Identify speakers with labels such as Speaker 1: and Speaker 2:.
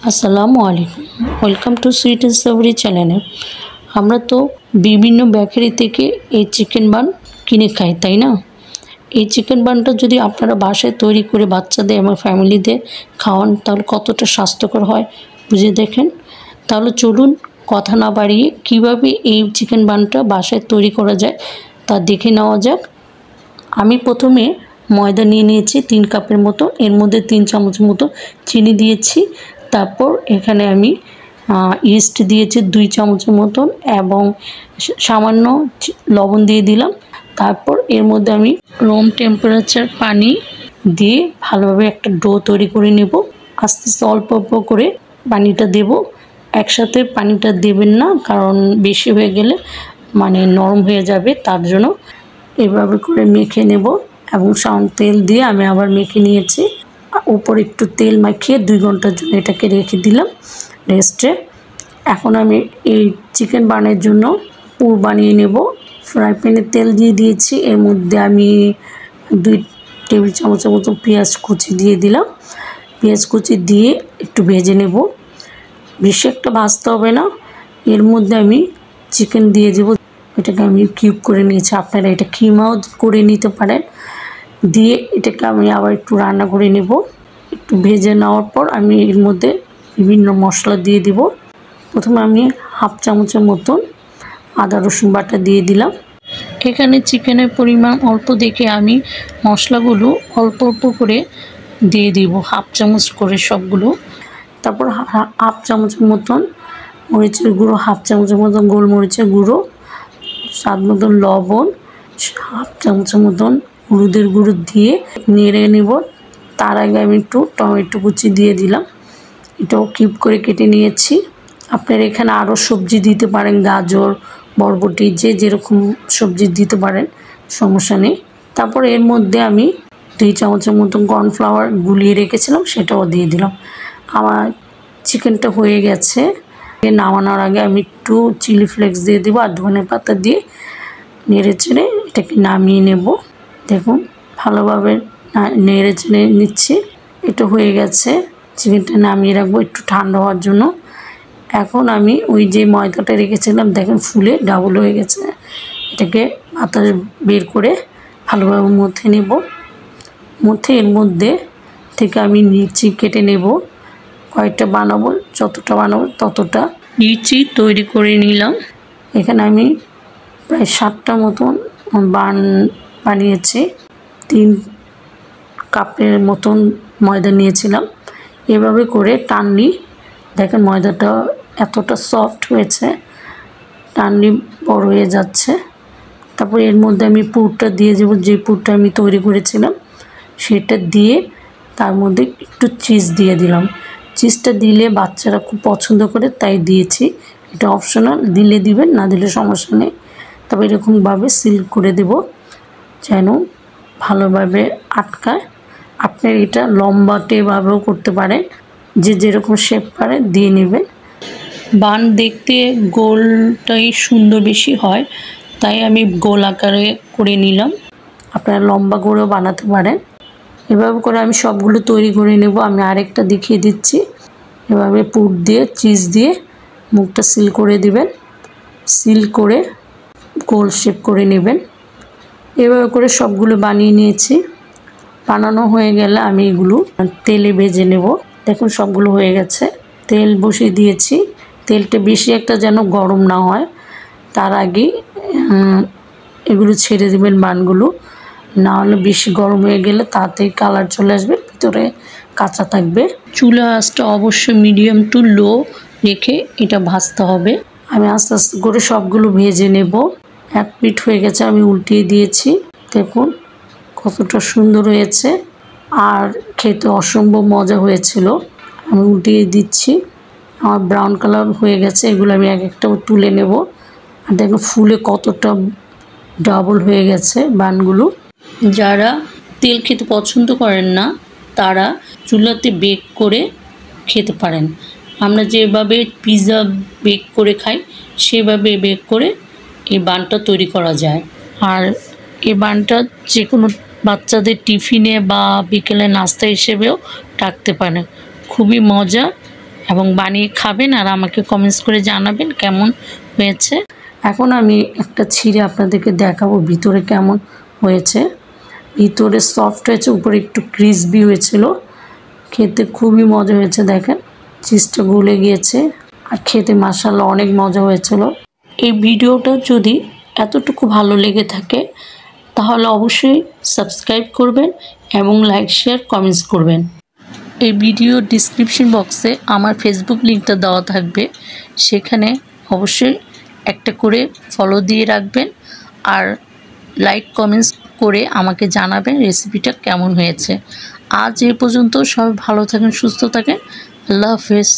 Speaker 1: আসসালামু আলাইকুম, welcome to sweet and সাভরি চ্যানেলে। আমরা তো বিভিন্ন বেকারি থেকে এই চিকেন বান কিনে খাই, তাই না? এই চিকেন বানটা যদি আপনারা বাসায় তৈরি করে বাচ্চাদের এবং ফ্যামিলিদের খাওয়ান তাহলে কতটা স্বাস্থ্যকর হয় বুঝে দেখেন। তাহলে চলুন কথা না বাড়িয়ে কীভাবে এই চিকেন বানটা বাসায় তৈরি করা যায় তা দেখে নেওয়া যাক। আমি প্রথমে ময়দা নিয়ে নিয়েছি 3 কাপের মতো, এর মধ্যে 3 চামচ মতো চিনি দিয়েছি। তারপর এখানে আমি ইস্ট দিয়েছি 2 চামচের মতন এবং সামান্য লবণ দিয়ে দিলাম। তারপর এর মধ্যে আমি রুম টেম্পারেচার পানি দিয়ে ভালোভাবে একটা ডো তৈরি করে নেব। আস্তে আস্তে অল্প অল্প করে পানিটা দেব, একসাথে পানিটা দেবেন না, কারণ বেশি হয়ে গেলে নরম হয়ে যাবে। তার জন্য এভাবে করে মেখে নেব এবং সামান্য তেল দিয়ে আমি আবার মেখে নিয়েছি। উপর একটু তেল মাখিয়ে 2 ঘন্টার জন্য এটাকে রেখে দিলাম রেস্টে। এখন আমি এই চিকেন বানের জন্য পুর বানিয়ে নেব। ফ্রাই প্যানে তেল দিয়ে দিয়েছি, এর মধ্যে আমি 2 টেবিল চামচের মতো পেঁয়াজ কুচি দিয়ে দিলাম। পেঁয়াজ কুচি দিয়ে একটু ভেজে নেব, বেশি একটা ভাজতে হবে না। এর মধ্যে আমি চিকেন দিয়ে দেবো, এটাকে আমি কিউব করে নিয়েছি, আপনারা এটা কিমাও করে নিতে পারেন। দিয়ে এটাকে আমি আবার একটু রান্না করে নেব। একটু ভেজে নেওয়ার পর আমি এর মধ্যে বিভিন্ন মশলা দিয়ে দিব। প্রথমে আমি হাফ চামচের মতন আদা রসুন বাটা দিয়ে দিলাম। এখানে চিকেনের পরিমাণ অল্প দেখে আমি মশলাগুলো অল্প অল্প করে দিয়ে দিব, হাফ চামচ করে সবগুলো। তারপর হাফ চামচের মতন মরিচের গুঁড়ো, হাফ চামচের মতন গোলমরিচের গুঁড়ো, স্বাদ মতন লবণ, হাফ চামচের মতন হলুদের গুঁড়ো দিয়ে নেড়ে নেব। তার আগে আমি একটু টমেটো কুচি দিয়ে দিলাম, এটাও কিউব করে কেটে নিয়েছি। আপনারা এখানে আরও সবজি দিতে পারেন, গাজর, বরবটি, যে যেরকম সবজি দিতে পারেন, সমস্যা নেই। তারপর এর মধ্যে আমি 2 চামচের মতন কর্নফ্লাওয়ার গুলিয়ে রেখেছিলাম, সেটাও দিয়ে দিলাম। আমার চিকেনটা হয়ে গেছে। নামানোর আগে আমি একটু চিলি ফ্লেক্স দিয়ে দেবো আর ধনে পাতা দিয়ে নেড়ে চেড়ে এটাকে নামিয়ে নেব। দেখুন ভালোভাবে নেড়ে চেড়ে নিচ্ছি, এটা হয়ে গেছে। চিকেনটা নামিয়ে রাখবো একটু ঠান্ডা হওয়ার জন্য। এখন আমি ওই যে ময়দাটা রেখেছিলাম দেখেন ফুলে ডাবল হয়ে গেছে, এটাকে বাতাস বের করে ভালোভাবে মথে নেব। মথে এর মধ্যে থেকে আমি লিচি কেটে নেব, কয়েকটা বানাবো, যতটা বানাবো ততটা লিচি তৈরি করে নিলাম। এখানে আমি প্রায় 7টা মতন বান বানিয়েছি। 3 কাপের মতন ময়দা নিয়েছিলাম। এভাবে করে টানলি দেখেন ময়দাটা এতটা সফট হয়েছে, টানলি বড় হয়ে যাচ্ছে। তারপর এর মধ্যে আমি পুরটা দিয়ে দেবো, যে পুরটা আমি তৈরি করেছিলাম সেটা দিয়ে তার মধ্যে একটু চিজ দিয়ে দিলাম। চিজটা দিলে বাচ্চারা খুব পছন্দ করে, তাই দিয়েছি। এটা অপশনাল, দিলে দিবেন, না দিলে সমস্যা নেই। তবে এরকমভাবে সিল করে দেব যেন ভালোভাবে আটকায়। আপনার এটা লম্বাটেভাবেও করতে পারেন, যে যেরকম শেপ পারে দিয়ে নেবেন। বান দেখতে গোলটাই সুন্দর বেশি হয়, তাই আমি গোল আকারে করে নিলাম। আপনারা লম্বা করেও বানাতে পারেন। এভাবে করে আমি সবগুলো তৈরি করে নেব। আমি আরেকটা দেখিয়ে দিচ্ছি। এভাবে পুর দিয়ে চিজ দিয়ে মুখটা সিল করে দিবেন, সিল করে গোল শেপ করে নেবেন। এভাবে করে সবগুলো বানিয়ে নিয়েছি। বানানো হয়ে গেলে আমি এগুলো তেলে ভেজে নেব। দেখুন সবগুলো হয়ে গেছে। তেল বসিয়ে দিয়েছি, তেলটা বেশি একটা যেন গরম না হয়, তার আগে এগুলো ছেড়ে দেবেন বানগুলো, না হলে বেশি গরম হয়ে গেলে তাড়াতাড়ি কালার চলে আসবে, ভিতরে কাঁচা থাকবে। চুলা আঁচটা অবশ্যই মিডিয়াম টু লো রেখে এটা ভাজতে হবে। আমি আস্তে আস্তে করে সবগুলো ভেজে নেব। 1 পিঠ হয়ে গেছে, আমি উল্টিয়ে দিয়েছি। দেখুন কতটা সুন্দর হয়েছে আর খেতে অসম্ভব মজা হয়েছিল। আমি উল্টিয়ে দিচ্ছি, আমার ব্রাউন কালার হয়ে গেছে। এগুলো আমি এক একটা তুলে নেব। আর দেখুন ফুলে কতটা ডাবল হয়ে গেছে বানগুলো। যারা তেল খেতে পছন্দ করেন না তারা চুলাতে বেক করে খেতে পারেন। আমরা যেভাবে পিৎজা বেক করে খাই সেভাবে বেক করে এই বানটা তৈরি করা যায়। আর এই বানটা যে কোনো বাচ্চাদের টিফিনে বা বিকেলে নাস্তা হিসেবেও রাখতে পারেন। খুবই মজা এবং বানিয়ে খাবেন আর আমাকে কমেন্টস করে জানাবেন কেমন হয়েছে। এখন আমি একটা ছিঁড়ে আপনাদেরকে দেখাবো ভিতরে কেমন হয়েছে। ভিতরে সফট হয়েছে, উপরে একটু ক্রিসপি হয়েছিল, খেতে খুবই মজা হয়েছে। দেখেন চিজটা গলে গিয়েছে আর খেতে মাশাআল্লাহ অনেক মজা হয়েছিল। এই ভিডিওটা যদি এতটুকু ভালো লেগে থাকে তাহলে অবশ্যই সাবস্ক্রাইব করবেন এবং লাইক শেয়ার কমেন্টস করবেন। এই ভিডিও ডিসক্রিপশন বক্সে আমার ফেসবুক লিঙ্কটা দেওয়া থাকবে, সেখানে অবশ্যই একটা করে ফলো দিয়ে রাখবেন আর লাইক কমেন্টস করে আমাকে জানাবেন রেসিপিটা কেমন হয়েছে। আজ এই পর্যন্ত, সবাই ভালো থাকেন, সুস্থ থাকেন, আল্লাহ হাফেজ।